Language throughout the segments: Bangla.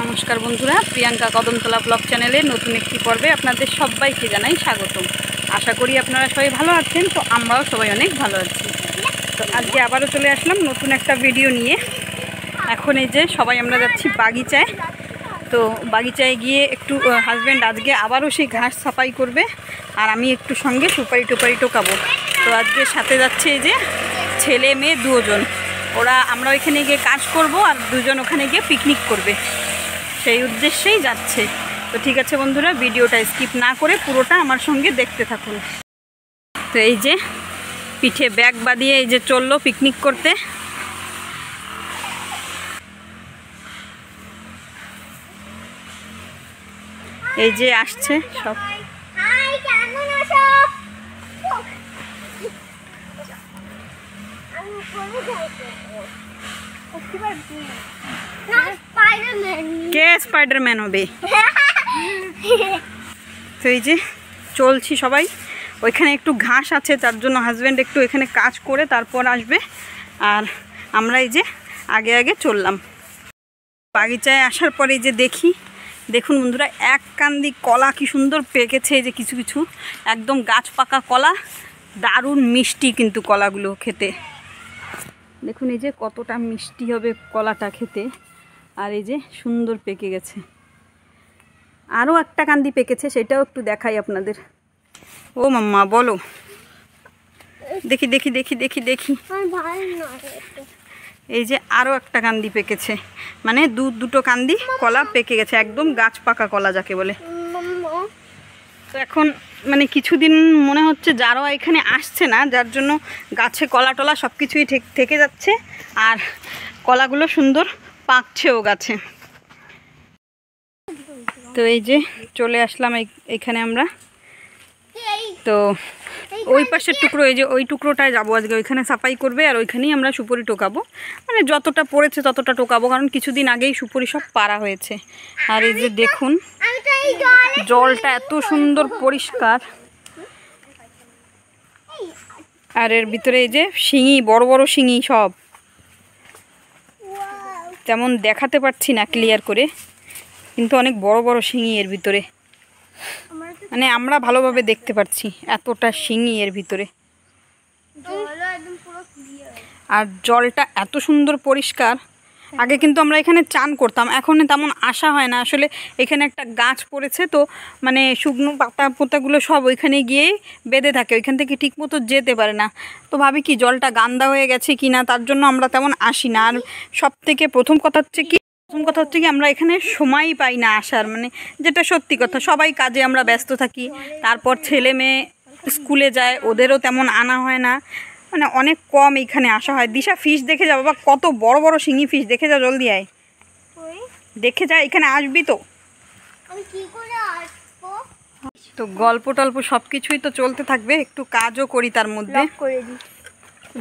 নমস্কার বন্ধুরা, প্রিয়াঙ্কা কদমতলা ব্লগ চ্যানেলের নতুন একটি পর্বে আপনাদের সবাইকে জানাই স্বাগতম। আশা করি আপনারা সবাই ভালো আছেন। তো আমরাও সবাই অনেক ভালো আছি। তো আজকে আবারও চলে আসলাম নতুন একটা ভিডিও নিয়ে। এখন এই যে সবাই আমরা যাচ্ছি বাগিচায়। তো বাগিচায় গিয়ে একটু হাজব্যান্ড আজকে আবারও সেই ঘাস সাফাই করবে, আর আমি একটু সঙ্গে সুপারি টুপারি টোকাবো। তো আজকে সাথে যাচ্ছে এই যে ছেলে মেয়ে দুজন, আমরা ওইখানে গিয়ে কাজ করব আর দুজন ওখানে গিয়ে পিকনিক করবে, সেই উদ্দেশ্যেই যাচ্ছে। তো ঠিক আছে বন্ধুরা, ভিডিওটা স্কিপ না করে পুরোটা আমার সঙ্গে দেখতে থাকুন। তো এই যে পিঠে ব্যাগ বাঁধিয়ে এই যে চললো পিকনিক করতে। এই যে আসছে সব। কে স্পাইডারম্যান হবে? তো এই যে চলছি সবাই। ওইখানে একটু ঘাস আছে, তার জন্য হাজব্যান্ড একটু এখানে কাজ করে তারপর আসবে, আর আমরা এই যে আগে আগে চললাম। বাগিচায় আসার পরে যে দেখুন বন্ধুরা, এক কান্দি কলা কি সুন্দর পেকেছে। এই যে কিছু কিছু একদম গাছ পাকা কলা, দারুণ মিষ্টি কিন্তু কলাগুলো খেতে। দেখুন এই যে কতটা মিষ্টি হবে কলাটা খেতে। আর এই যে সুন্দর পেকে গেছে, আরও একটা কান্দি পেকেছে, সেটাও একটু দেখাই আপনাদের। ও মাম্মা বলো, দেখি দেখি দেখি দেখি দেখি এই যে আরও একটা কান্দি পেকেছে, মানে দুটো কান্দি কলা পেকে গেছে, একদম গাছ পাকা কলা যাকে বলে। তো এখন মানে কিছুদিন মনে হচ্ছে যারও এখানে আসছে না, যার জন্য গাছে কলা টলা সব কিছুই থেকে যাচ্ছে, আর কলাগুলো সুন্দর পাকছেও গাছে। তো এই যে চলে আসলাম এখানে আমরা। তো ওই পাশের টুকরো, এই যে ওই টুকরোটায় যাবো আজকে, ওইখানে সাফাই করবে আর ওইখানেই আমরা সুপুরি টোকাবো, মানে যতটা পড়েছে ততটা টোকাবো, কারণ কিছুদিন আগেই সুপুরি সব পাড়া হয়েছে। আর এই যে দেখুন জলটা এত সুন্দর পরিষ্কার, আর এর ভিতরে এই যে শিঙি, বড় বড় শিঙি সব, তেমন দেখাতে পারছি না ক্লিয়ার করে, কিন্তু অনেক বড় বড় শিঙি এর ভিতরে, মানে আমরা ভালোভাবে দেখতে পাচ্ছি এতটা শিঙি এর ভিতরে। আর জলটা এত সুন্দর পরিষ্কার। আগে কিন্তু আমরা এখানে চান করতাম, এখন তেমন আসা হয় না। আসলে এখানে একটা গাছ পড়েছে, তো মানে শুকনো পাতাগুলো সব ওইখানে গিয়েই বেঁধে থাকে, ওইখান থেকে ঠিক মতো যেতে পারে না। তো ভাবি কি জলটা গান্দা হয়ে গেছে কি না, তার জন্য আমরা তেমন আসি না। আর সব থেকে প্রথম কথা হচ্ছে কি আমরা এখানে সময়ই পাই না আসার, মানে যেটা সত্যি কথা। সবাই কাজে আমরা ব্যস্ত থাকি, তারপর ছেলে মেয়ে স্কুলে যায়, ওদেরও তেমন আনা হয় না, মানে অনেক কম এইখানে আসা হয়। দিশা ফিশ দেখে যাও বাবা, কত বড় বড় শিঙি ফিশ দেখে যা, জলদি আয় দেখে যা, এখানে আসবি তো। তো গল্প টল্প সব কিছুই তো চলতে থাকবে, একটু কাজও করি তার মধ্যে।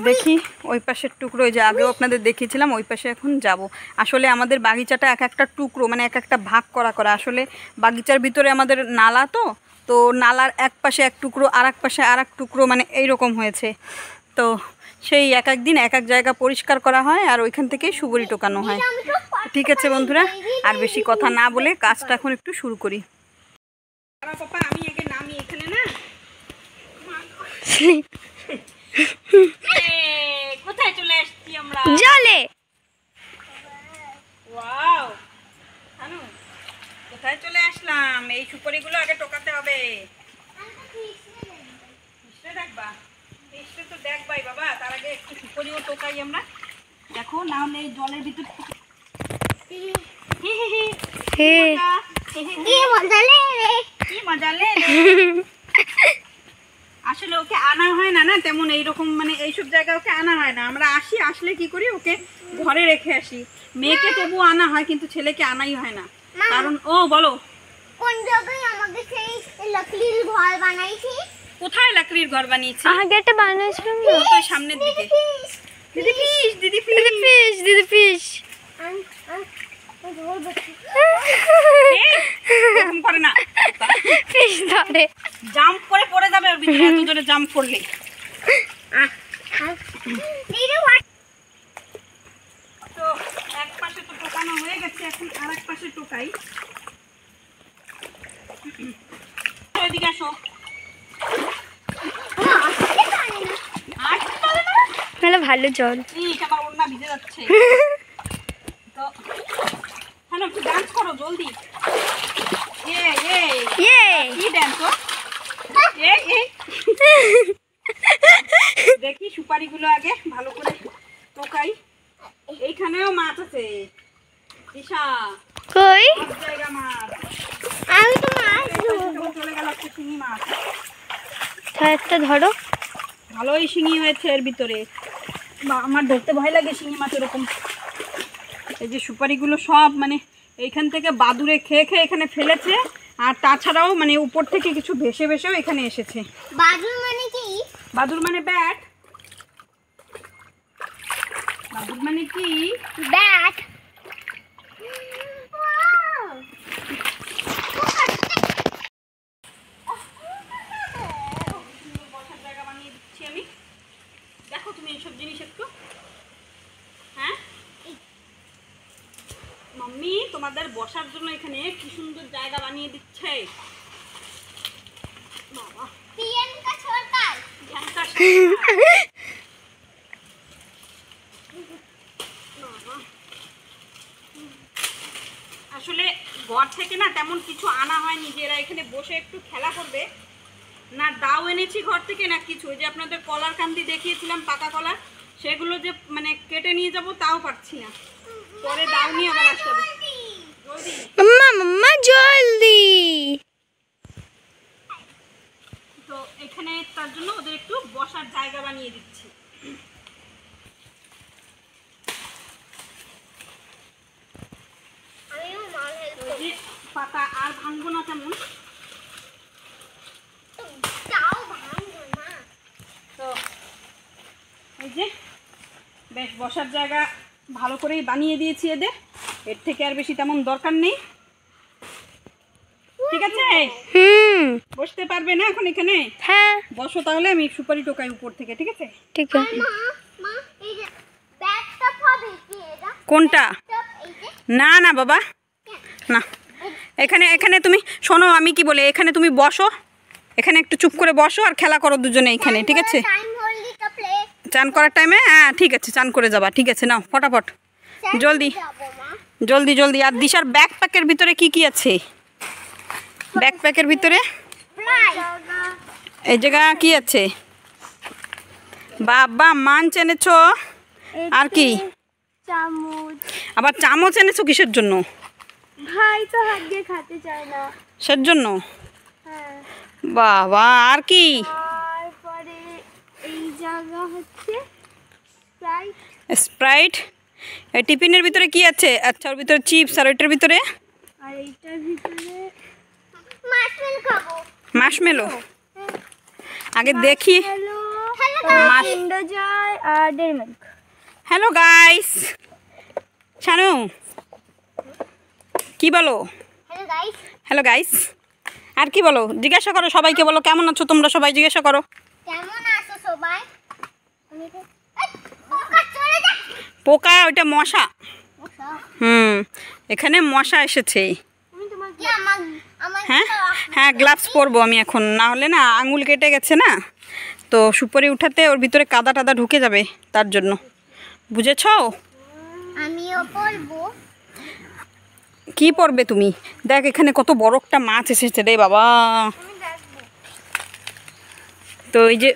দেখি ওই পাশের টুকরো, যে আগেও আপনাদের দেখিয়েছিলাম, ওই পাশে এখন যাব। আসলে আমাদের বাগিচাটা এক একটা টুকরো, মানে এক একটা ভাগ করা। আসলে বাগিচার ভিতরে আমাদের নালা, তো নালার এক পাশে এক টুকরো, আর এক পাশে আর এক টুকরো, মানে এইরকম হয়েছে। তো সেই এক এক দিন এক এক জায়গা পরিষ্কার করা হয়, আর ওইখান থেকেই সুপুরি টোকানো হয়। ঠিক আছে বন্ধুরা, আর বেশি কথা না বলে কাজটা এখন একটু শুরু করি। আমি আগে নামি এখানে না, কোথায় চলে আসছি আমরা? জলে। ওয়াও, আনু কোথায় চলে আসলাম? এই সুপারিগুলো আগে টোকাতে হবে। দেখবা তো দেখবাই বাবা, তার আগে একটু সুপারিও টোকাই আমরা। দেখো না হলে এই জলের ভিতর কি মজা লে। আসলে ওকে আনা হয় না তেমন এইরকম, মানে এইসব জায়গায় ওকে আনা হয় না। আমরা আসলে কি করি, ওকে ঘরে রেখে আসি। মেয়েকে তবু আনা হয়, কিন্তু ছেলেকে আনাই হয় না, কারণ ও বলো কোন জায়গায় আমাকে সেই লাকড়ির ঘর বানাইছি। কোথায় লাকড়ির ঘর বানিয়েছি? আগে একটা বানাইছিলাম না, ওই সামনের দিকে। দিদি ফিশ এরকম করে না, ফিশ ধরে জাম্প করে পড়ে যাবে ওর ভিতরে, এত জোরে জাম্প করলে। তো এক পাশে তো টোকানো হয়ে গেছে, এখন আর এক পাশে টোকাই। এদিকে আসো। ভালো জল আমার ওড়না ভিজে যাচ্ছে তো। হ্যালো, একটু ডান্স করো জলদি। কি ডান্স? দেখি সুপারিগুলো আগে ভালো করে টোকাই। এইখানেও মাছ আছে দিশা, কই জায়গা মাছ। আমি তো মাছ চলে গেল একটা শিঙি মাছ। একটা ধরো, ভালোই শিঙি হয়েছে এর ভিতরে। বা আমার ধরতে ভয় লাগে শিঙি মাছ এরকম। এই যে সুপারিগুলো সব মানে এইখান থেকে বাদুড়ে খেয়ে খেয়ে এখানে ফেলেছে, আর তাছাড়াও মানে উপর থেকে কিছু ভেসে ভেসেও এখানে এসেছে। বাদুর মানে কি? বাদুর মানে ব্যাট। বাদুর মানে কি? ব্যাট। বসার জায়গা বানিয়ে দিচ্ছি আমি। দেখো তুমি এইসব জিনিস একটু। হ্যাঁ মাম্মি, তোমাদের বসার জন্য এখানে কি সুন্দর জায়গা বানিয়ে দিচ্ছে। বাবা, প্রিয়াঙ্কা সরকার। প্রিয়াঙ্কা সরকার। আসলে ঘর থেকে না তেমন কিছু আনা হয়নি যে এরা এখানে বসে একটু খেলা করবে। না দাও এনেছি ঘর থেকে না কিছু। ওই যে আপনাদের কলার কান্দি দেখিয়েছিলাম, পাকা কলা, সেগুলো যে মানে কেটে নিয়ে যাব তাও পারছি না। পরে দাও নিয়ে আবার আসতে হবে। জলদি মাম্মা জলদি। তো এখানে তার জন্য ওদের একটু বসার জায়গা বানিয়ে দিচ্ছি। পাতা আর ভাঙবো না তেমন। তো এই যে বেশ বসার জায়গা ভালো করেই বানিয়ে দিয়েছি এদের। এর থেকে আর বেশি তেমন দরকার নেই। ঠিক আছে, বসতে পারবে না এখন এখানে? হ্যাঁ বসো তাহলে, আমি সুপারি টোকাই উপর থেকে। ঠিক আছে, ঠিক আছে। কোনটা? না না বাবা, না। এখানে এখানে তুমি শোনো, আমি কি বলি, এখানে তুমি বসো, এখানে একটু চুপ করে বসো আর খেলা করো দুজনে এখানে। ঠিক আছে, চান করার টাইমে, হ্যাঁ ঠিক আছে, চান করে যাবা। ঠিক আছে, নাও ফটাফট জলদি জলদি জলদি। আর দিশার ব্যাকপ্যাকের ভিতরে কি কি আছে? ব্যাকপ্যাকের ভিতরে এই জায়গা কি আছে? বাবা, মাছ এনেছো? আর কি? চামচ। আবার চামচ এনেছো কিসের জন্য? ভাই তো হাত দিয়ে খেতে চায় না, সের জন্য। হ্যাঁ। বাবা, আর কি? তারপরে এই জায়গা হচ্ছে স্প্রাইট। স্প্রাইট। এই টিফিনের ভিতরে কি আছে? আচ্ছা, ওর ভিতরে চিপস, আর ওইটার ভিতরে? আর এইটার ভিতরে মাশমেলো খাবো। মাশমেলো? আগে দেখি। কিন্ডার জয় আর Dairy Milk. Hello guys, Shanu কি বলো? Hello guys. হ্যালো গাইস, আর কি বলো? জিজ্ঞাসা করো সবাইকে, বলো কেমন আছো তোমরা সবাই, জিজ্ঞাসা করো। কেমন আছো সবাই? পোকা চলে যা। পোকা? ওইটা মশা। এখানে মশা এসেছে। হ্যাঁ হ্যাঁ, গ্লাভস পরবো আমি এখন, না হলে না আঙুল কেটে গেছে না, তো সুপারি উঠাতে ওর ভিতরে কাদা টাদা ঢুকে যাবে, তার জন্য। বুঝেছো? আমিও পরবো। কি পরবে তুমি? দেখ এখানে কত বড় একটা মাছ এসেছে রে বাবা। তো এই যে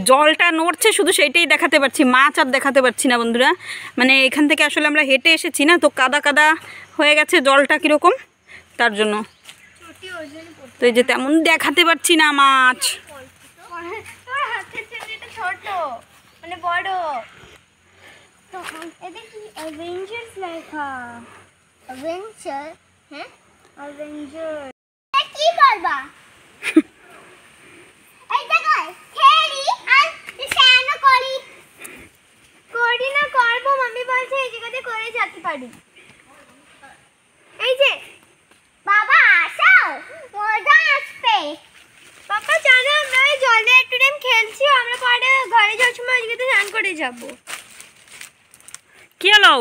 জলটা নড়ছে শুধু, সেইটাই দেখাতে পারছি, মাছ আর দেখাতে পারছি না বন্ধুরা। মানে এখান থেকে আসলে আমরা হেঁটে এসেছি না, তো কাদা কাদা হয়ে গেছে জলটা কীরকম, তার জন্য। তো এই যে তেমন দেখাতে পারছি না মাছ। ছোট মানে বড় তো এটা কি অ্যাভেঞ্জার্স লেখা? অ্যাভেঞ্জার? হ্যাঁ অ্যাভেঞ্জার। কি বলবা? এই দেখো খেলি আর স্নান করি। করি না, করব। মাম্মি বলছে এই জায়গাতে করে যেতে পারি। এই যে বাবা আসো, মজা আসবে। পাপা চলো, আমরা ওই জলে একটু টাইম খেলছি, আমরা পরে ঘরে যাওয়ার সময় ওই জায়গাতে স্নান করে যাব। কি হলো?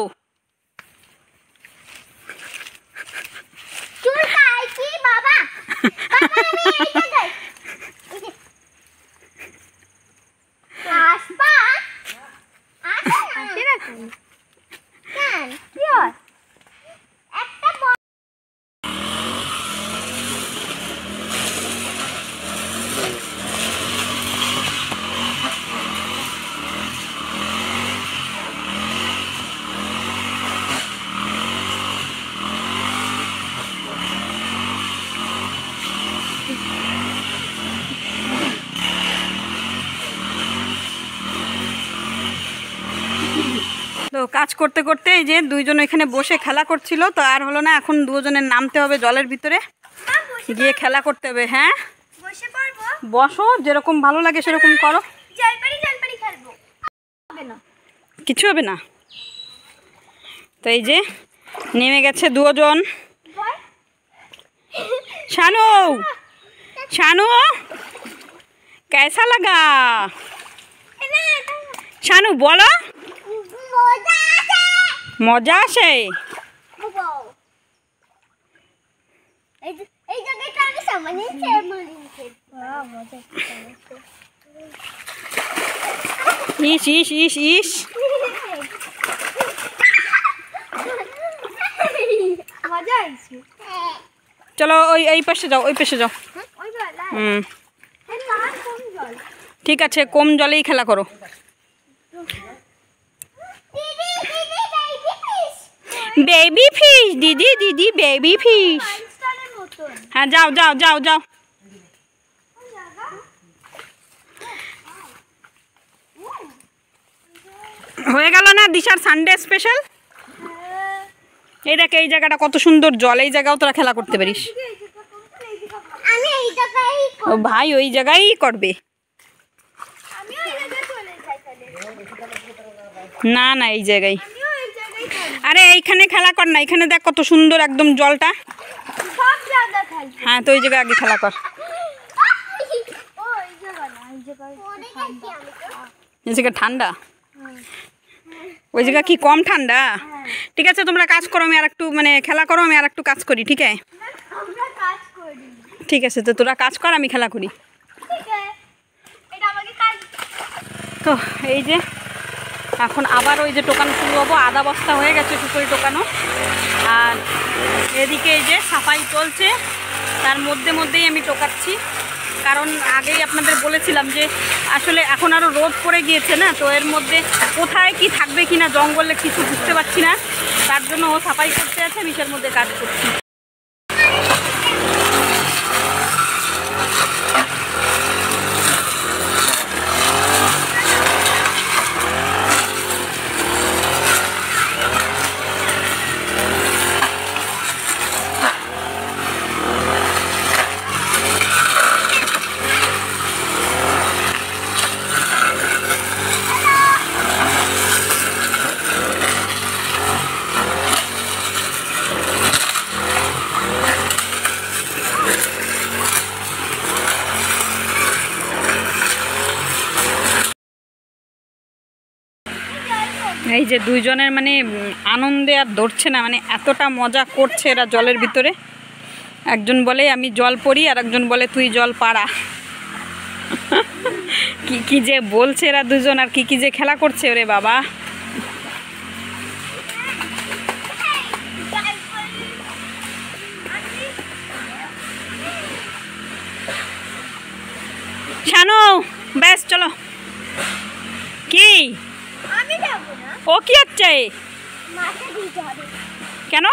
কাজ করতে করতে এই যে দুইজন এখানে বসে খেলা করছিল, তো আর হলো না, এখন দুজনের নামতে হবে জলের ভিতরে, গিয়ে খেলা করতে হবে। হ্যাঁ বসে পড়বো, বসো, যেরকম ভালো লাগে সেরকম করো, জলপারি খেলবো। হবে না, কিছু হবে না। তো এই যে নেমে গেছে দুজন। শানু, শানু कैसा लगा? শানু বলো, মজা আসে। এই জায়গাটা আমি সামনে ইস ইস ইস ইস, মজা আইছে। চলো ওই এই পাশে যাও, ওই পাশে যাও। ওই বেলা কম জল। ঠিক আছে, কম জলেই খেলা করো। দিদি দিদি বেবি ফিশ, বেবি ফিশ, দিদি দিদি বেবি ফিশ। আইনস্টাইনের মতন। হ্যাঁ যাও যাও যাও যাও। হয়ে গেল না দিশার সানডে স্পেশাল? এই দেখ, এই জায়গাটা কত সুন্দর জল, এই জায়গাও তোরা খেলা করতে পারিস। আমি এই জায়গায় ও ভাই ওই জায়গায় করবে, আমি ওই জায়গায় চলে যাই তাহলে। না না এই জায়গায়। আমি ওই জায়গায় খাই, আরে এইখানে খেলা কর না, এখানে দেখ কত সুন্দর একদম জলটা। সব জায়গা খাই। হ্যাঁ তো ওই জায়গায় আগে খেলা কর। ও এই জায়গা না, এই জায়গায় এই জায়গা ঠান্ডা, ওই জায়গা কি কম ঠান্ডা? ঠিক আছে তোমরা কাজ করো, আমি আর একটু মানে খেলা করো, আমি আর একটু কাজ করি। ঠিক আছে আমরা কাজ করি। ঠিক আছে, তো তোরা কাজ কর, আমি খেলা করি। ঠিক আছে, এটা আমাকে কাজ। তো এই যে এখন আবার ওই যে টোকানো শুরু হবো, আদা বস্তা হয়ে গেছে সুপুরি টোকানো, আর এদিকে এই যে সাফাই চলছে, তার মধ্যে মধ্যেই আমি টোকাচ্ছি। কারণ আগেই আপনাদের বলেছিলাম যে আসলে এখন আরও রোদ পড়ে গিয়েছে না, তো এর মধ্যে কোথায় কি থাকবে কি না জঙ্গলে কিছু বুঝতে পারছি না, তার জন্য ও সাফাই করতে আছে, বিষের মধ্যে কাজ করছি। এই যে দুইজনের মানে আনন্দে আর ধরছে না, মানে এতটা মজা করছে এরা জলের ভিতরে। একজন বলে আমি জল পড়ি, আর একজন বলে তুই জল পাড়া। কি কি যে বলছে এরা দুজন, আর কি কি যে খেলা করছে ওরে বাবা। শানু ব্যাস চলো। কি আমি যাবো না, ও কি হচ্ছে? মাকে দিতে হবে। কেন?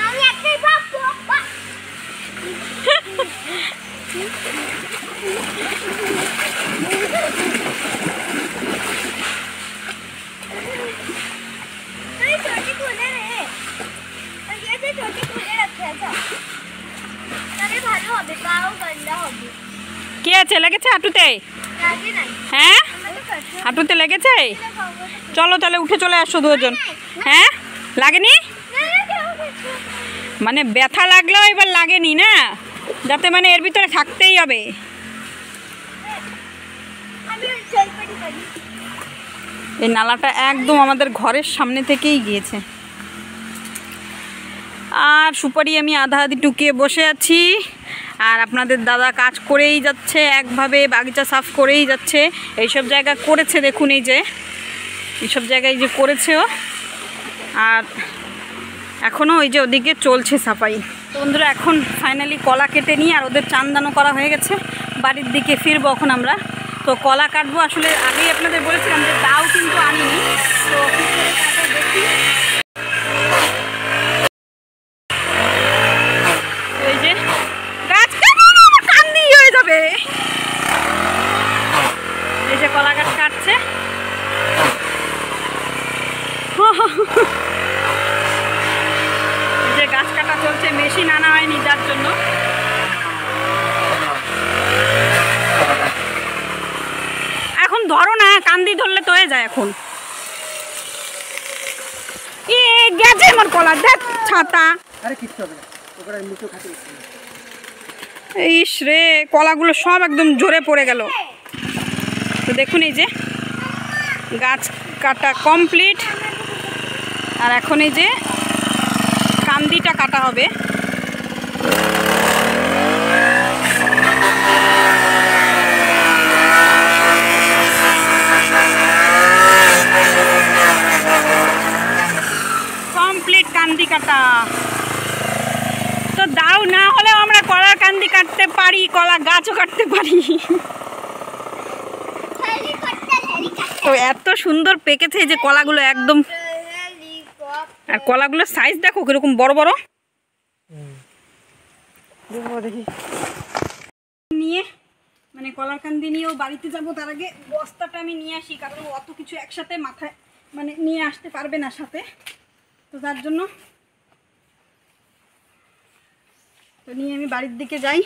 আমি একটাই ভাববো। তুই ছোটি খুলে রে, তুই ছোটি খুলে রাখতে আছো, তাহলে ভালো হবে, পাও গন্ধা হবে। কি আছে, লেগেছে হাঁটুতে? লাগে নাই, হ্যাঁ আমরা তো করছি। হাঁটুতে লেগেছে? চলো তাহলে উঠে চলে আসো দুজন। হ্যাঁ লাগেনি? মানে ব্যথা লাগলেও এবার লাগেনি না, যাতে মানে এর ভিতরে থাকতেই হবে। আমি জলপাটি করি। এই নালাটা একদম আমাদের ঘরের সামনে থেকেই গিয়েছে। আর সুপারি আমি আধা আধি টুকিয়ে বসে আছি, আর আপনাদের দাদা কাজ করেই যাচ্ছে, একভাবে বাগিচা সাফ করেই যাচ্ছে। এইসব জায়গা করেছে, দেখুন এই যে এইসব জায়গায় যে করেছে ও, আর এখনও ওই যে ওদিকে চলছে সাফাই। তো বন্ধুরা এখন ফাইনালি কলা কেটে নিয়ে আর ওদের চান্দানো করা হয়ে গেছে, বাড়ির দিকে ফিরবো এখন আমরা। তো কলা কাটবো, আসলে আগেই আপনাদের বলেছিলাম যে দাও কিন্তু আনিনি, তো কী করে কাটো দেখি। এই যে গাছ কান্দি হয়ে যাবে, এই যে কলা গাছ কাটছে। হচ্ছে, মেশিন আনা হয়নি যার জন্য। এখন ধরো না, কান্দি ধরলে তো হয়ে যায়। এখন এ গেছে আমার কলা, দেখ ছাতা। ইস রে, কলাগুলো সব একদম ঝরে পড়ে গেল। তো দেখুন এই যে গাছ কাটা কমপ্লিট, আর এখন এই যে কান্দিটা কাটা হবে। কমপ্লিট কান্দি কাটা। তো দাও না হলেও আমরা কলার কান্দি কাটতে পারি, কলা গাছও কাটতে পারি। তো এত সুন্দর পেকেছে যে কলাগুলো একদম, আর কলাগুলোর সাইজ দেখো কিরকম বড় বড়। নিয়ে মানে কলার কান্দি নিয়েও বাড়িতে যাবো, তার আগে বস্তাটা আমি নিয়ে আসি, কারণ অত কিছু একসাথে মাথায় মানে নিয়ে আসতে পারবে না সাথে। তো তার জন্য তো নিয়ে আমি বাড়ির দিকে যাই।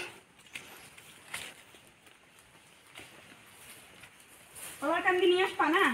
কলার কান্দি নিয়ে আসবা না?